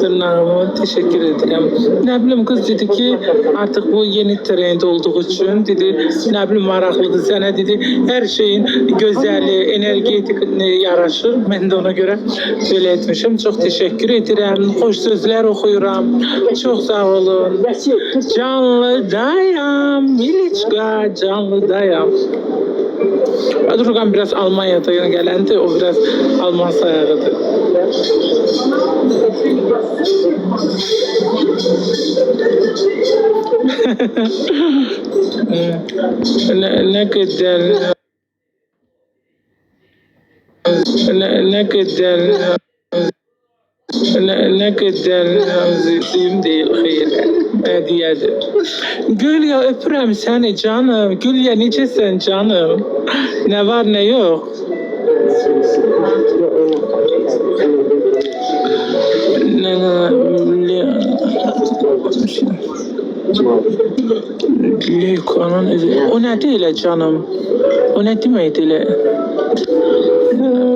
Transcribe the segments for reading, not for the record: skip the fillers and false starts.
Tırnağıma teşekkür ederim. Ne bileyim kız dedi ki artık bu yeni trend olduğu için dedi ne bileyim maraqlıdır sana dedi her şeyin güzeli, energetik yaraşır. Ben de ona göre böyle etmişim. Çok teşekkür ederim. Hoş sözler okuyuram. Çok sağ olun. Canlı dayam, Miliçka canlı dayam. Durgan biraz Almanya'da gelendi. O biraz Alman sayağıdır. ne kadar ne kadar özlediğim değil hayır hediyedir. Gülya öpürəm seni canım. Gülya necesin canım? Ne var ne yok? O ne değil canım? O ne demeydi?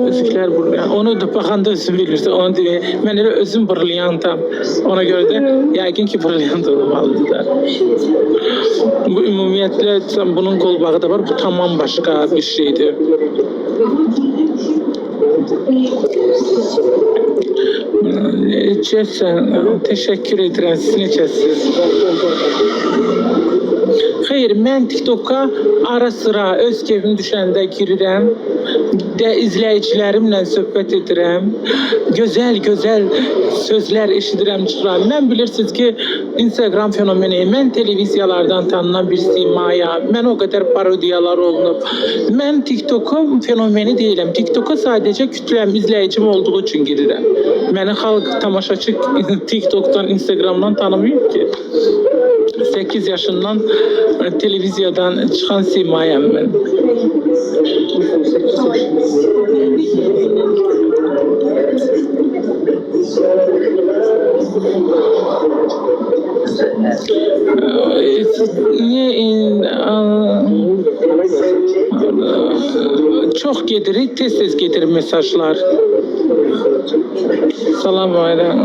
Özükler buraya. Onu da bakanda özüm bilirse. Onu diye. Ben öyle özüm brilyantam. Ona göre de yaygın ki brilyant olmalıdır da. Bu ümumiyetle bunun kolbağı da var. Bu tamam başka bir şeydir. Necəsən? Teşekkür ederim. Siz necəsiniz? Hayır, mən TikTok'a ara sıra öz keyfim düşəndə girirəm. İzləyicilərimlə söhbət edirəm. Gözəl sözlər eşidirəm, çıxıram. Mən bilirsiniz ki, Instagram fenomeni, mən televiziyalardan tanınan bir simaya, mən o qədər parodiyalar olunub. Mən TikTok'a fenomeni deyiləm. TikTok'a sadəcə kütləm, izləyicim olduğu üçün girirəm. Məni xalq tamaşaçı TikTok'dan, Instagram'dan tanımıyor ki. 8 yaşından televiziyadan çıxan simayəm mən. Çok gedirir, tez gedirir mesajlar. Salam aleyküm.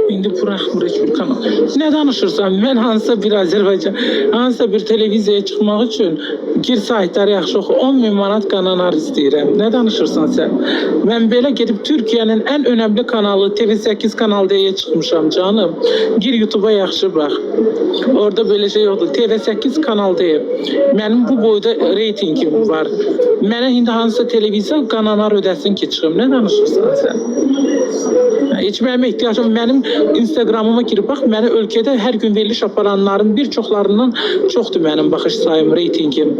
İndi buraxmır heç bir kanal. Ne danışırsan, mən hansısa bir Azərbaycan, hansısa bir televiziyaya çıxmaq üçün gir saytları yaxşı oxu, 10.000 manat qanalar istəyirəm. Ne danışırsan sən? Mən belə gedib Türkiyənin ən önəmli kanalı TV8 Kanal D'yə çıxmışam canım. Gir YouTube'a yaxşı bax. Orada böyle şey yoxdur. TV8 Kanal D. Mənim bu boyda reytingim var. Mənə indi hansısa televiziya kanallar ödəsin ki çıxım. Ne danışırsan sən? Heç mənim ehtiyacım, mənim Instagramıma girib bax, mənə ölkədə hər gün veriliş aparanların bir çoxlarından çoxdur mənim baxış sayım, reytingim.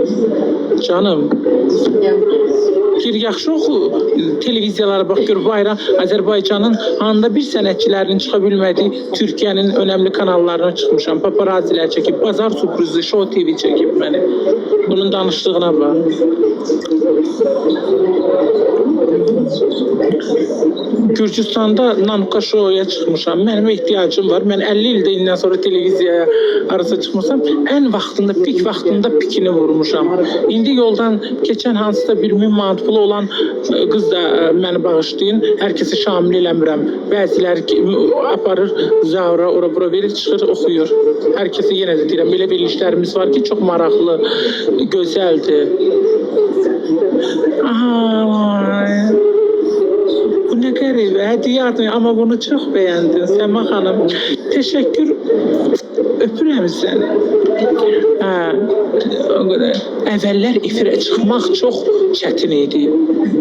Canım. Gir yaxşı oxu, televiziyalara bax, gör bayram Azərbaycanın handa bir sənətçilərinin çıxa bilmədiyi Türkiyənin önəmli kanallarına çıxmışam. Paparazilər çəkib, Bazar Sürprizi, Show TV çəkib məni. Bunun danışdığına bax. Gürcüstanda Nanuka Show'ya çıxmışam. Mənim ehtiyacım var. Mən 50 ildə indən sonra televiziyaya arası çıxmışam. Ən vaxtında, pik vaxtında pikini vurmuşam. İndi yoldan keçən hansısa bir 1000 manat pulu olan qız da məni bağışlayın. Hər kəsi şamil eləmirəm. Bəziləri aparır, zavra, ora-bura verir, çıxır, oxuyur. Hər kəsi yenə də deyirəm. Belə verilişlərimiz var ki, çox maraqlı, gözəldir. Aha, bu ne garip, hediye atmıyor ama bunu çok beğendin Sema Hanım. Teşekkür, öpürəm səni. Əvvəllər efirə çıxmaq çox çətin idi.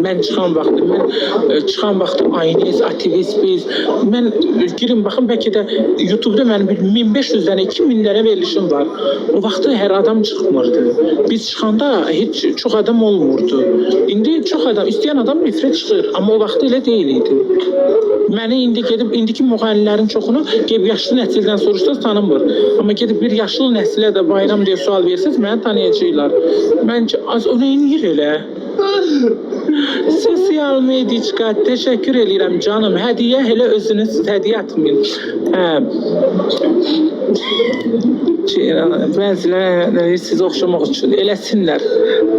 Mən çıxan vaxtı Aynez, Aktivist biz. Mən girin baxın, bəlkə də YouTube'da mənim 1500-dən 2000-lərə verilişim var. O vaxtı hər adam çıxmırdı. Biz çıxanda heç çox adam olmurdu. İndi çox adam, istəyən adam efirə çıxır. Amma o vaxtı elə deyil idi. Məni indi gedib, indiki müğənnilərin çoxunu gedib yaşlı nəsildən soruşsanız tanımır. Amma gedib bir yaşlı nəsilə də bayram deyə sual versiniz, məni tanıyacaqlar. Məncə, o neyinir elə? Sosial mediçka, teşekkür edirəm canım. Hediye hele özünüz hediye atmayın. ki, bəziləri siz oxşamaq üçün eləsinlər,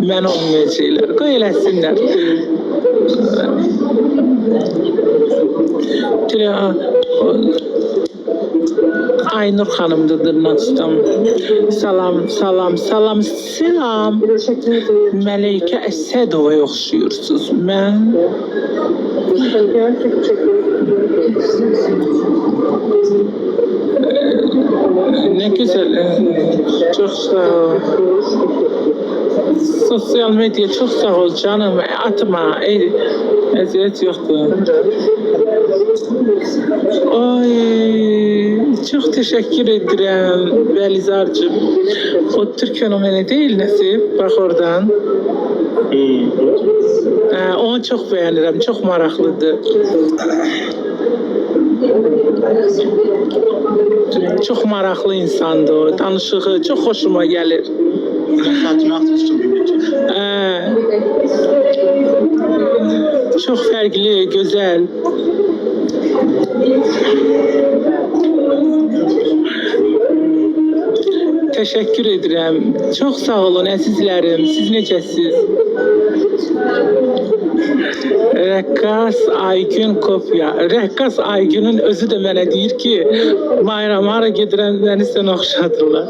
mən olmayacaqlar, qoy eləsinlər. Aynur xanımdır dırnaqstam. Salam. Məleykə Əsədovaya oxşuyursunuz. Mən ne güzel. Çok sağ ol. Sosyal medya çok sağ ol canım. Atma. Eziyet yoktu. Ay, çok teşekkür ederim Belizar'cığım. O Türk fenomeni değil Nesip. Bak oradan. Onu çok beğenirim. Çok meraklıdır. Çok maraqlı insandır o. Danışığı çok hoşuma gəlir. Çok fərqli, gözəl. Teşekkür edirəm. Çox sağ olun əzizlərim. Siz necəsiz? Rəqqas Aygün kopya. Rəqqas Aygünün özü də mənə deyir ki, Mayra gedirəm, məni sən oxşadırlar.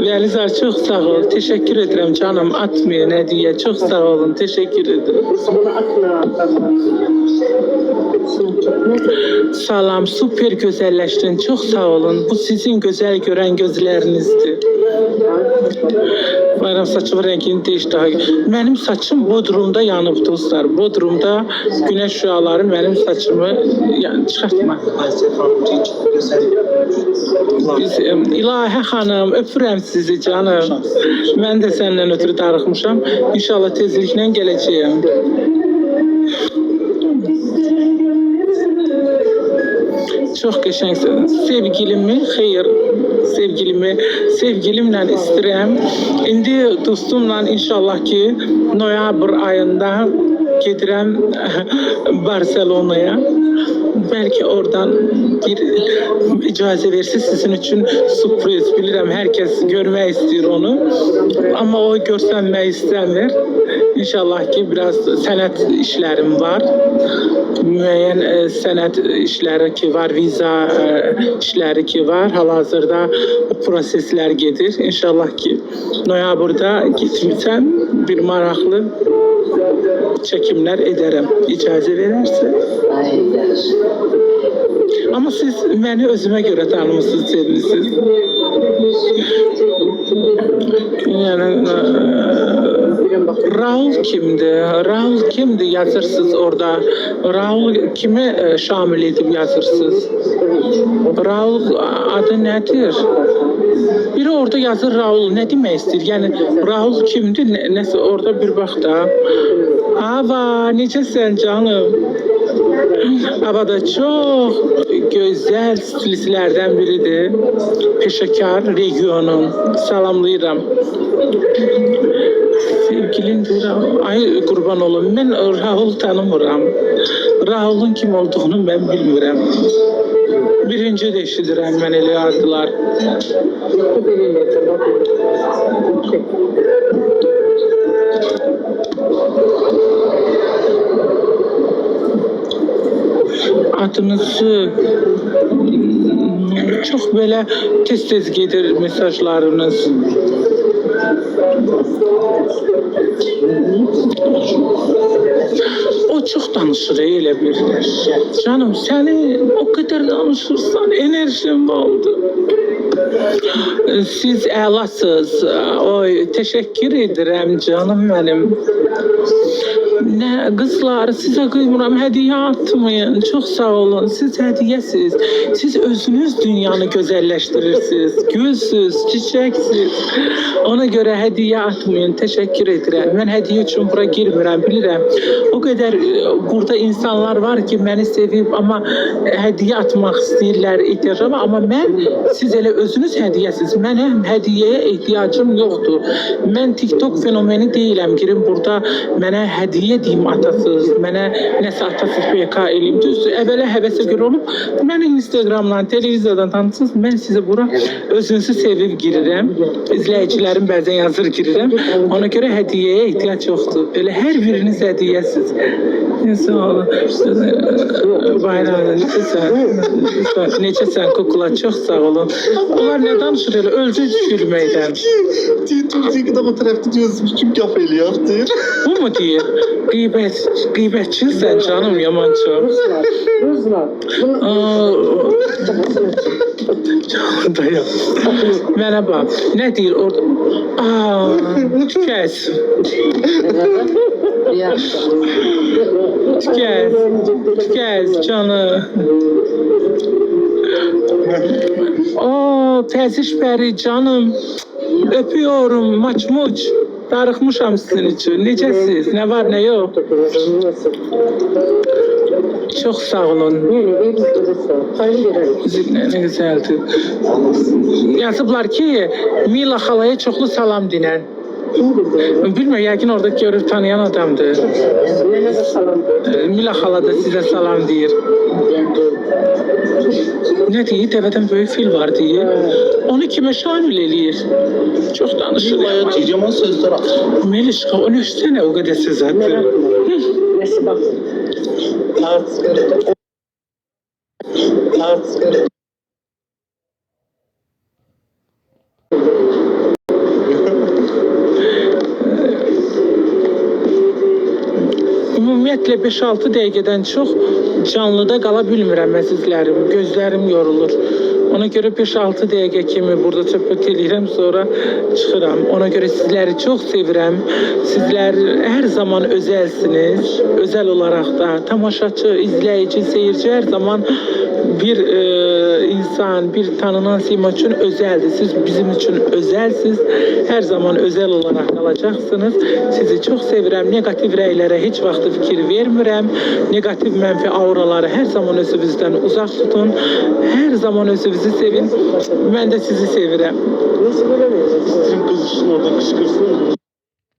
Vəlizar çox sağ ol. Teşekkür edirəm canım. Atmıyor nə deyə. Çox sağ olun. Teşekkür edirəm. Salam, super gözəlləşdin. Çox sağ olun. Bu sizin gözəl görən gözlərinizdir. Bayram saçımın rəngini dəyişdi. Mənim saçım Bodrumda yanıb dostlar. Bodrumda güneş şüaları mənim saçımı çıxartma. İlahə xanım, öpürəm sizi canım. Mən də səndən ötürü darıxmışam. İnşallah tezliklə gələcəyəm. Çox qəşəngsən. Sevgilimi, xeyr, sevgilimlə istəyirəm. İndi dostumla inşallah ki, noyabr ayında gedirəm Barcelona'ya. Belki oradan bir icazə versə sizin üçün sürpriz. Bilirəm, hər kəs görmək istəyir onu. Amma o görsənmək istəmir. İnşallah ki, biraz sənət işlərim var. Müəyyən sənət işləri ki var, viza işləri ki var. Hal-hazırda proseslər gedir. İnşallah ki, noyabrda getmişəm, bir maraqlı çəkimlər edərəm. İcazə verərsə. Amma siz məni özümə görə tanımısınız, sevmişsiniz. Yəni, Raul kimdir? Raul kimdir yazırsınız orada? Raul kimi şamil edib yazırsınız? Raul adı nədir? Biri orada yazır Raul, nə demək istəyir? Yəni, Raul kimdir? Nəsə orada bir bax da. Ava, necəsən canım? Ava da çox gözəl stilistlərdən biridir. Peşəkar regionun. Salamlayıram. Sevgilindir. Ay qurban olum. Mən Raul tanımıram. Raulun kim olduğunu mən bilmirəm. Birinci də eşidirəm mən elə adlar. Adınızı çox belə tez-tez gedir mesajlarınız. O çox danışır elə bir. Canım, səni o qədər danışırsan, enerjim oldu. Siz əlasınız. Oy, təşəkkür edirəm canım mənim. Nə qızlar, sizə qıymıram, hədiyyə atmayın. Çox sağ olun. Siz hədiyyəsiz. Siz özünüz dünyanı gözəlləşdirirsiniz. Gülsüz, çiçəksiz. Ona görə hədiyyə atmayın. Təşəkkür edirəm. Mən hədiyyə üçün bura girmirəm, bilirəm. O qədər burada insanlar var ki, məni sevib, amma hədiyyə atmaq istəyirlər, ehtiyacım. Amma mən, siz elə özünüz hədiyyəsiz. Mənim hədiyyəyə ehtiyacım yoxdur. Mən TikTok fenomeni deyiləm. Girin burada mənə hədiyyə niyə deyim atasız, mənə nəsə atasız PK eləyim. Düzdür, əvvələ həvəsə görə olub. Məni Instagramdan, televiziyadan tanısınız. Mən sizə bura özünüzü sevib girirəm. İzləyicilərim bəzən yazır girirəm. Ona görə hədiyyəyə ehtiyac yoxdur. Elə hər biriniz hədiyyəsiz. Sağ olun. Bayram, necəsən kukla, çox sağ olun. Bunlar nə danışır elə, ölcü gülməkdən. Türkiye'de o tarafta diyorsun kim kafa eliyor deyir. Bu mu deyir? Qeybətçisən canım, yaman çox. Dayan. Mənə bax, nə deyir orada? Tükəz. Tükəz canım. Təziş bəri canım. Öpüyorum maçmuç. Darıxmışam sizin için. Necəsiz? Ne var ne yok? Çok sağ olun. Ne güzeldi. Yazıblar ki Mila xalaya çoxlu salam dinən. Bilmiyorum, yəqin orada görüb tanıyan adamdır. Mila xala da sizə salam deyir. Ne deyir? Dəvədən böyük fil var deyir. Onu kimə şamil eləyir? Çox danışır. Mila'ya Ciceman sözler at. Melişka, onu üstüne o kadar söz attı. Ümumiyyətlə 5-6 dəqiqədən çox canlıda qala bilmirəm əzizlərim. Gözlərim yorulur. Ona görə 5-6 dəqiqə kimi burada söhbət edirəm, sonra çıxıram. Ona görə sizləri çox sevirəm. Sizlər hər zaman özəlsiniz. Özəl olaraq da tamaşaçı, izləyici, seyirci hər zaman bir insan, bir tanınan sima üçün özəldir. Siz bizim üçün özəlsiniz. Hər zaman özəl olaraq qalacaqsınız. Sizi çox sevirəm. Negativ rəylərə heç vaxt fikir vermirəm. Negativ mənfi auraları hər zaman özünüzdən uzaq tutun. Hər zaman özünüzü sevin. Mən də sizi sevirəm. Sizin kızışın orada kışkırsın.